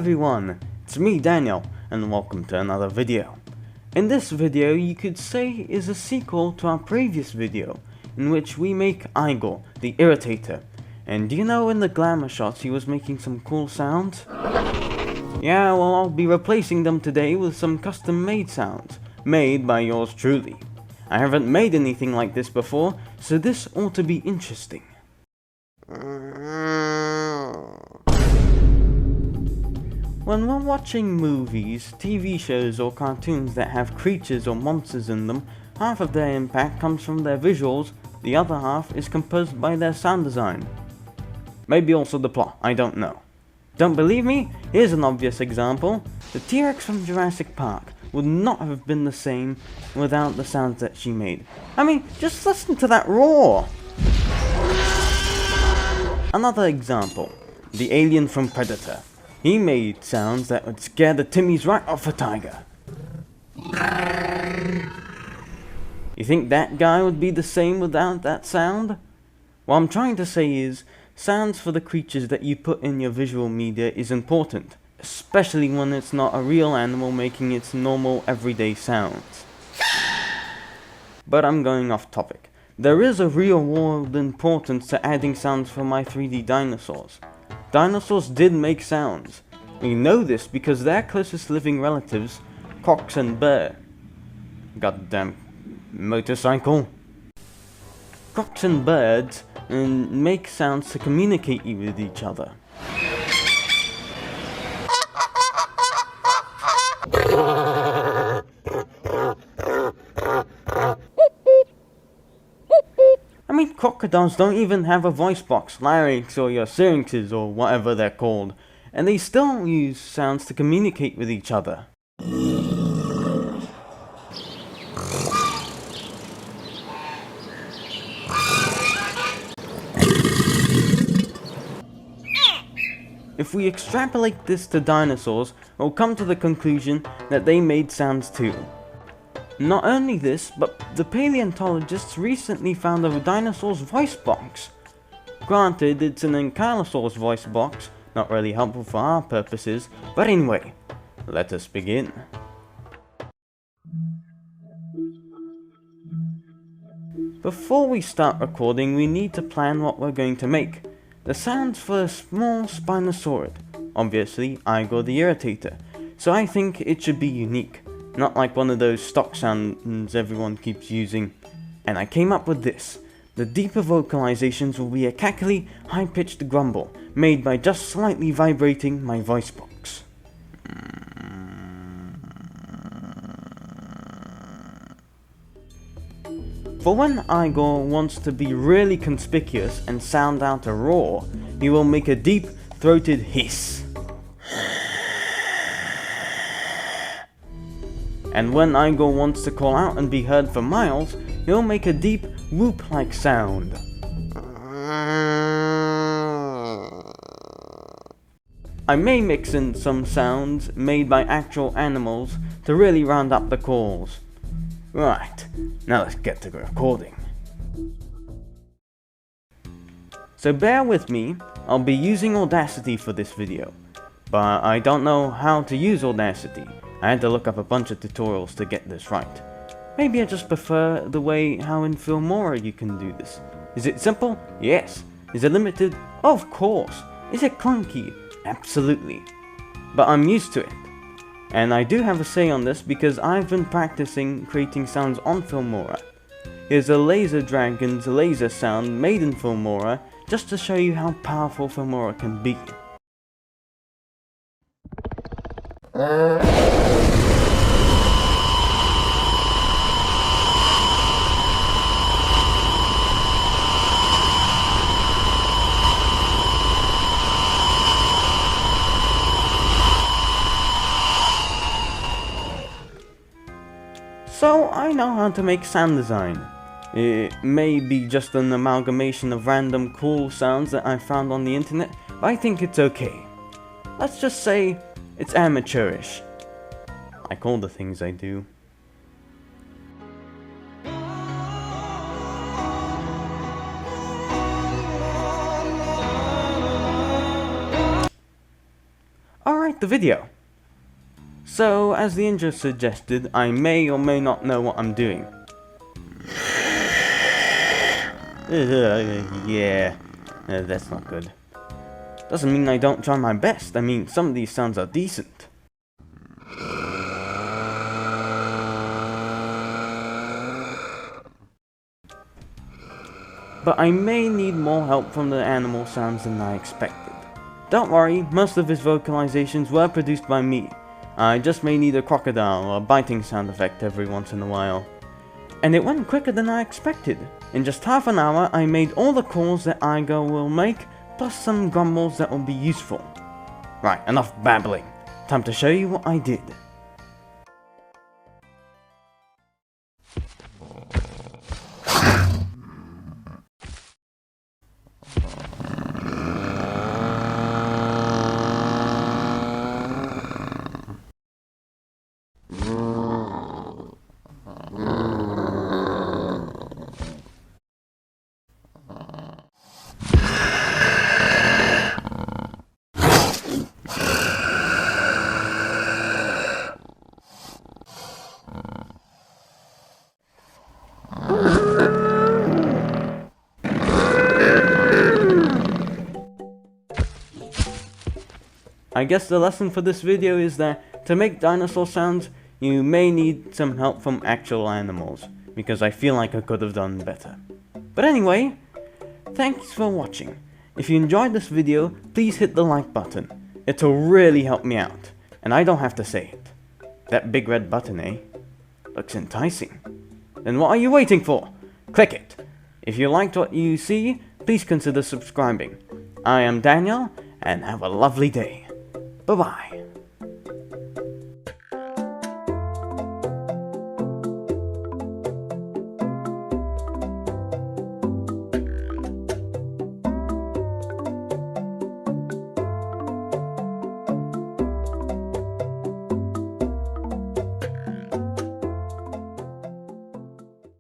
everyone, it's me Daniel, and welcome to another video. In this video you could say is a sequel to our previous video, in which we make Igor, the Irritator. And do you know in the glamour shots he was making some cool sounds? Yeah, well I'll be replacing them today with some custom made sounds, made by yours truly. I haven't made anything like this before, so this ought to be interesting. When we're watching movies, TV shows or cartoons that have creatures or monsters in them, half of their impact comes from their visuals, the other half is composed by their sound design. Maybe also the plot, I don't know. Don't believe me? Here's an obvious example. The T-Rex from Jurassic Park would not have been the same without the sounds that she made. I mean, just listen to that roar! Another example, the alien from Predator. He made sounds that would scare the Timmies right off a tiger. You think that guy would be the same without that sound? What I'm trying to say is, sounds for the creatures that you put in your visual media is important, especially when it's not a real animal making its normal everyday sounds. But I'm going off topic. There is a real world importance to adding sounds for my 3D dinosaurs. Dinosaurs did make sounds. We know this because their closest living relatives, Crocs and Bear. Goddamn motorcycle. Crocs and birds make sounds to communicate with each other. I mean, crocodiles don't even have a voice box, larynx or your syrinxes or whatever they're called, and they still use sounds to communicate with each other. If we extrapolate this to dinosaurs, we'll come to the conclusion that they made sounds too. Not only this, but the paleontologists recently found a dinosaur's voice box. Granted, it's an ankylosaur's voice box, not really helpful for our purposes, but anyway, let us begin. Before we start recording, we need to plan what we're going to make. The sounds for a small Spinosaurid, obviously Igor the Irritator, so I think it should be unique. Not like one of those stock sounds everyone keeps using. And I came up with this. The deeper vocalizations will be a cackly, high-pitched grumble, made by just slightly vibrating my voice box. For when Igor wants to be really conspicuous and sound out a roar, he will make a deep, throated hiss. And when Igor wants to call out and be heard for miles, he'll make a deep, whoop-like sound. I may mix in some sounds made by actual animals to really round up the calls. Right, now let's get to the recording. So bear with me, I'll be using Audacity for this video, but I don't know how to use Audacity. I had to look up a bunch of tutorials to get this right. Maybe I just prefer the way how in Filmora you can do this. Is it simple? Yes. Is it limited? Of course. Is it clunky? Absolutely. But I'm used to it. And I do have a say on this because I've been practicing creating sounds on Filmora. Here's a laser dragon's laser sound made in Filmora just to show you how powerful Filmora can be. So I know how to make sound design. It may be just an amalgamation of random cool sounds that I found on the internet, but I think it's okay. Let's just say it's amateurish. Like all the things I do. the video. So, as the intro suggested, I may or may not know what I'm doing. Yeah, that's not good. Doesn't mean I don't try my best. I mean, some of these sounds are decent. But I may need more help from the animal sounds than I expected. Don't worry, most of his vocalizations were produced by me. I just may need a crocodile or a biting sound effect every once in a while. And it went quicker than I expected. In just half an hour, I made all the calls that Igo will make, plus some grumbles that will be useful. Right, enough babbling. Time to show you what I did. I guess the lesson for this video is that to make dinosaur sounds, you may need some help from actual animals, because I feel like I could have done better. But anyway, thanks for watching. If you enjoyed this video, please hit the like button. It'll really help me out, and I don't have to say it. That big red button, eh? Looks enticing. Then what are you waiting for? Click it. If you liked what you see, please consider subscribing. I am Daniel, and have a lovely day. Bye-bye.